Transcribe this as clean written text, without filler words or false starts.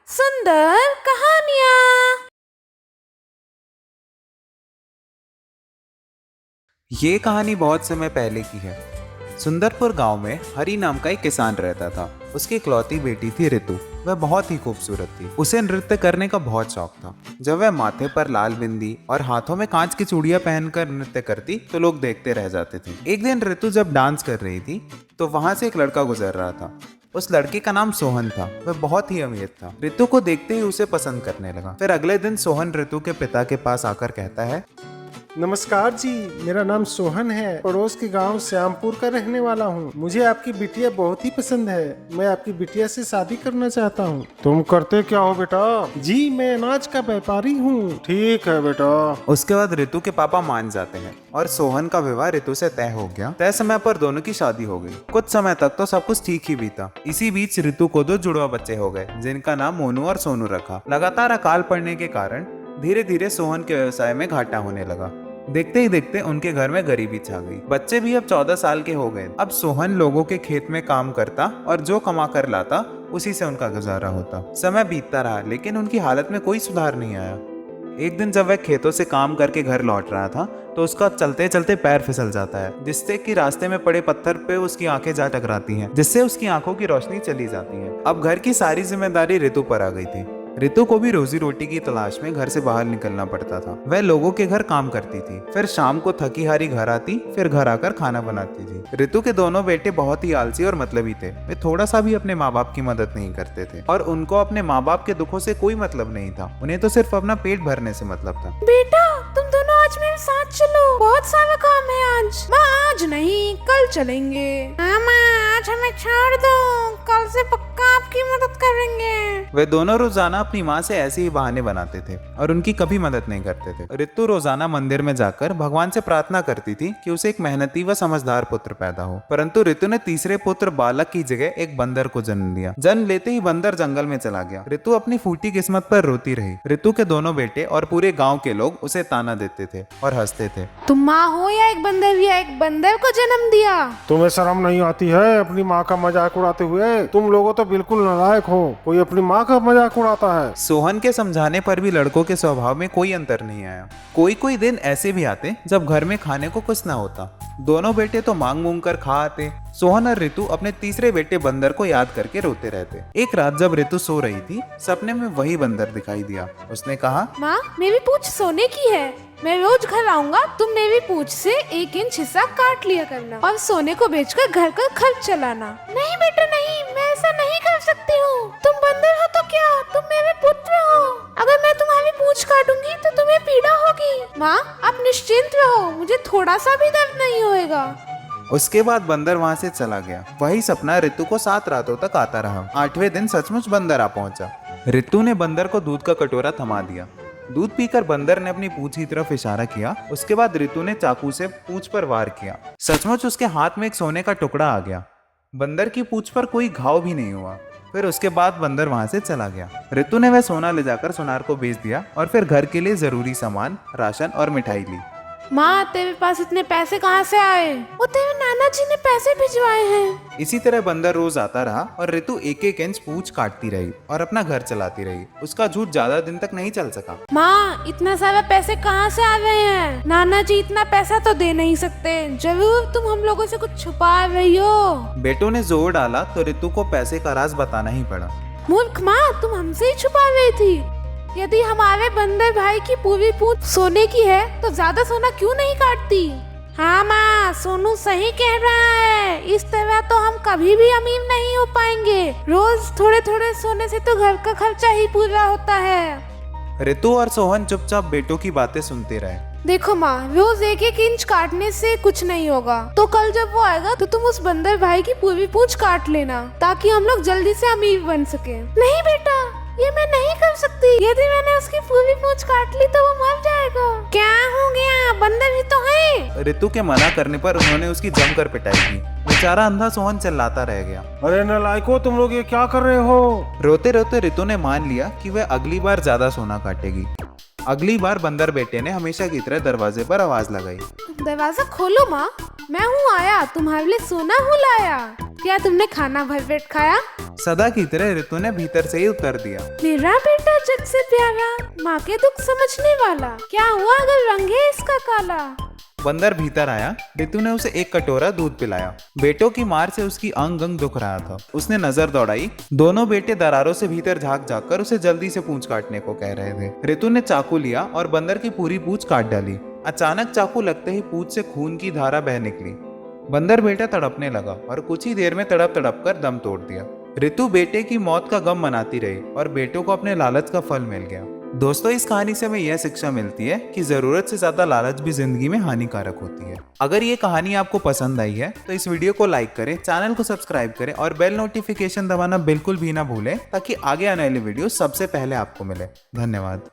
सुंदर कहानियाँ। ये कहानी बहुत समय पहले की है। सुंदरपुर गांव में हरी नाम का एक किसान रहता था। उसकी इकलौती बेटी थी ऋतु। वह बहुत ही खूबसूरत थी। उसे नृत्य करने का बहुत शौक था। जब वह माथे पर लाल बिंदी और हाथों में कांच की चूड़ियां पहनकर नृत्य करती तो लोग देखते रह जाते थे। एक दिन ऋतु जब डांस कर रही थी तो वहां से एक लड़का गुजर रहा था। उस लड़के का नाम सोहन था। वह बहुत ही अमीर था। ऋतु को देखते ही उसे पसंद करने लगा। फिर अगले दिन सोहन ऋतु के पिता के पास आकर कहता है, नमस्कार जी, मेरा नाम सोहन है। पड़ोस के गांव श्यामपुर का रहने वाला हूँ। मुझे आपकी बिटिया बहुत ही पसंद है। मैं आपकी बिटिया से शादी करना चाहता हूँ। तुम करते क्या हो बेटा? जी, मैं अनाज का व्यापारी हूँ। ठीक है बेटा। उसके बाद ऋतु के पापा मान जाते हैं और सोहन का विवाह ऋतु से तय हो गया। तय समय पर दोनों की शादी हो गई। कुछ समय तक तो सब कुछ ठीक ही बीता। इसी बीच ऋतु को 2 जुड़वा बच्चे हो गए जिनका नाम मोनू और सोनू रखा। लगातार अकाल पड़ने के कारण धीरे धीरे सोहन के व्यवसाय में घाटा होने लगा। देखते ही देखते उनके घर में गरीबी छा गई। बच्चे भी अब 14 साल के हो गए। अब सोहन लोगों के खेत में काम करता और जो कमा कर लाता उसी से उनका गुजारा होता। समय बीतता रहा लेकिन उनकी हालत में कोई सुधार नहीं आया। एक दिन जब वह खेतों से काम करके घर लौट रहा था तो उसका चलते चलते पैर फिसल जाता है, जिससे कि रास्ते में पड़े पत्थर पे उसकी आंखें जा टकराती हैं, जिससे उसकी आंखों की रोशनी चली जाती है। अब घर की सारी जिम्मेदारी ऋतु पर आ गई थी। ऋतु को भी रोजी रोटी की तलाश में घर से बाहर निकलना पड़ता था। वह लोगों के घर काम करती थी, फिर शाम को थकी हारी घर आती, फिर घर आकर खाना बनाती थी। ऋतु के दोनों बेटे बहुत ही आलसी और मतलबी थे। वे थोड़ा सा भी अपने माँ बाप की मदद नहीं करते थे और उनको अपने माँ बाप के दुखों से कोई मतलब नहीं था। उन्हें तो सिर्फ अपना पेट भरने से मतलब था। बेटा, तुम दोनों आज मेरे साथ चलो, बहुत सारा काम है आज। माँ, आज नहीं, कल चलेंगे। मामा, आज हमें छोड़ दो, कल से पक्का आपकी मदद करेंगे। वे दोनों रोजाना अपनी माँ से ऐसे ही बहाने बनाते थे और उनकी कभी मदद नहीं करते थे। ऋतु रोजाना मंदिर में जाकर भगवान से प्रार्थना करती थी कि उसे एक मेहनती व समझदार पुत्र पैदा हो, परंतु ऋतु ने तीसरे पुत्र बालक की जगह एक बंदर को जन्म दिया। जन्म लेते ही बंदर जंगल में चला गया। ऋतु अपनी फूटी किस्मत पर रोती रही। ऋतु के दोनों बेटे और पूरे गाँव के लोग उसे ताना देते थे और हंसते थे। तुम माँ हो या एक बंदर को जन्म दिया। तुम्हें शर्म नहीं आती है अपनी माँ का मजाक उड़ाते हुए? तुम लोगों तो बिल्कुल नालायक हो। कोई अपनी माँ का मजाक उड़ाता है। सोहन के समझाने पर भी लड़कों के स्वभाव में कोई अंतर नहीं आया। कोई कोई दिन ऐसे भी आते जब घर में खाने को कुछ न होता। दोनों बेटे तो मांग मूंग कर खा आते। सोहन और ऋतु अपने तीसरे बेटे बंदर को याद करके रोते रहते। एक रात जब ऋतु सो रही थी, सपने में वही बंदर दिखाई दिया। उसने कहा, माँ, मेरी पूंछ सोने की है। मैं रोज घर आऊंगा, तुम मेरी पूंछ से 1 इंच हिस्सा काट लिया करना और सोने को बेचकर घर का खर्च चलाना। नहीं बेटा नहीं, मैं ऐसा नहीं कर सकती हूँ। तुम बंदर हो तो क्या, तुम मेरे पुत्र हो। अगर मैं तुम्हारी पूंछ काटूंगी तो तुम्हें पीड़ा होगी। माँ, आप निश्चिंत रहो, मुझे थोड़ा सा भी दर्द नहीं होएगा। उसके बाद बंदर वहां से चला गया। वही सपना ऋतु को 7 रातों तक आता रहा। 8वें दिन सचमुच बंदर आ पहुंचा। ऋतु ने बंदर को दूध का कटोरा थमा दिया। दूध पीकर बंदर ने अपनी पूंछ की तरफ इशारा किया। उसके बाद ऋतु ने चाकू से पूंछ पर वार किया। सचमुच उसके हाथ में एक सोने का टुकड़ा आ गया। बंदर की पूंछ पर कोई घाव भी नहीं हुआ। फिर उसके बाद बंदर वहां से चला गया। ऋतु ने वह सोना ले जाकर सुनार को बेच दिया और फिर घर के लिए जरूरी सामान, राशन और मिठाई ली। माँ, तेरे पास इतने पैसे कहाँ से आए? वो तेरे नाना जी ने पैसे भिजवाए हैं। इसी तरह बंदर रोज आता रहा और ऋतु 1-1 इंच पूंछ काटती रही और अपना घर चलाती रही। उसका झूठ ज्यादा दिन तक नहीं चल सका। माँ, इतना सारा पैसे कहाँ से आ रहे हैं? नाना जी इतना पैसा तो दे नहीं सकते। जरूर तुम हम लोगों से कुछ छुपा रही हो। बेटों ने जोर डाला तो ऋतु को पैसे का राज बताना ही पड़ा। मूर्ख माँ, तुम हमसे ही छुपा रही थी। यदि हमारे बंदर भाई की पूरी पूंछ सोने की है तो ज्यादा सोना क्यों नहीं काटती? हाँ माँ, सोनू सही कह रहा है। इस तरह तो हम कभी भी अमीर नहीं हो पाएंगे। रोज थोड़े थोड़े सोने से तो घर का खर्चा ही पूरा होता है। ऋतु और सोहन चुपचाप बेटों की बातें सुनते रहे। देखो माँ, रोज 1-1 इंच काटने से कुछ नहीं होगा। तो कल जब वो आएगा तो तुम उस बंदर भाई की पूरी पूंछ काट लेना ताकि हम लोग जल्दी से अमीर बन सके। नहीं बेटा, ये मैं नहीं कर सकती। यदि मैंने उसकी पूरी पूंछ काट ली तो वो मर जाएगा। क्या हो गया, बंदर ही तो है। ऋतु के मना करने पर उन्होंने उसकी जमकर पिटाई की। बेचारा अंधा सोहन चिल्लाता रह गया। अरे नालायको, तुम लोग ये क्या कर रहे हो? रोते रोते ऋतु ने मान लिया कि वह अगली बार ज्यादा सोना काटेगी। अगली बार बंदर बेटे ने हमेशा की तरह दरवाजे पर आवाज लगाई। दरवाजा खोलो माँ, मैं हूँ आया, तुम्हारे लिए सोना हूँ लाया। क्या तुमने खाना भर पेट खाया? सदा की तरह ऋतु ने भीतर से ही उत्तर दिया। मेरा बेटा जग से प्यारा, माँ के दुख समझने वाला, क्या हुआ अगर रंग है इसका काला? बंदर भीतर आया। ऋतु ने उसे एक कटोरा दूध पिलाया। बेटों की मार से उसकी अंग अंग दुख रहा था। उसने नजर दौड़ाई। दोनों बेटे दरारों से भीतर झांक झांक कर उसे जल्दी से पूंछ काटने को कह रहे थे। ऋतु ने चाकू लिया और बंदर की पूरी पूंछ काट डाली। अचानक चाकू लगते ही पूंछ से खून की धारा बह निकली। बंदर बेटा तड़पने लगा और कुछ ही देर में तड़प तड़प कर दम तोड़ दिया। ऋतु बेटे की मौत का गम मनाती रही और बेटों को अपने लालच का फल मिल गया। दोस्तों, इस कहानी से हमें यह शिक्षा मिलती है कि जरूरत से ज्यादा लालच भी जिंदगी में हानिकारक होती है। अगर ये कहानी आपको पसंद आई है तो इस वीडियो को लाइक करें, चैनल को सब्सक्राइब करें और बेल नोटिफिकेशन दबाना बिल्कुल भी ना भूलें ताकि आगे आने वाली वीडियो सबसे पहले आपको मिले। धन्यवाद।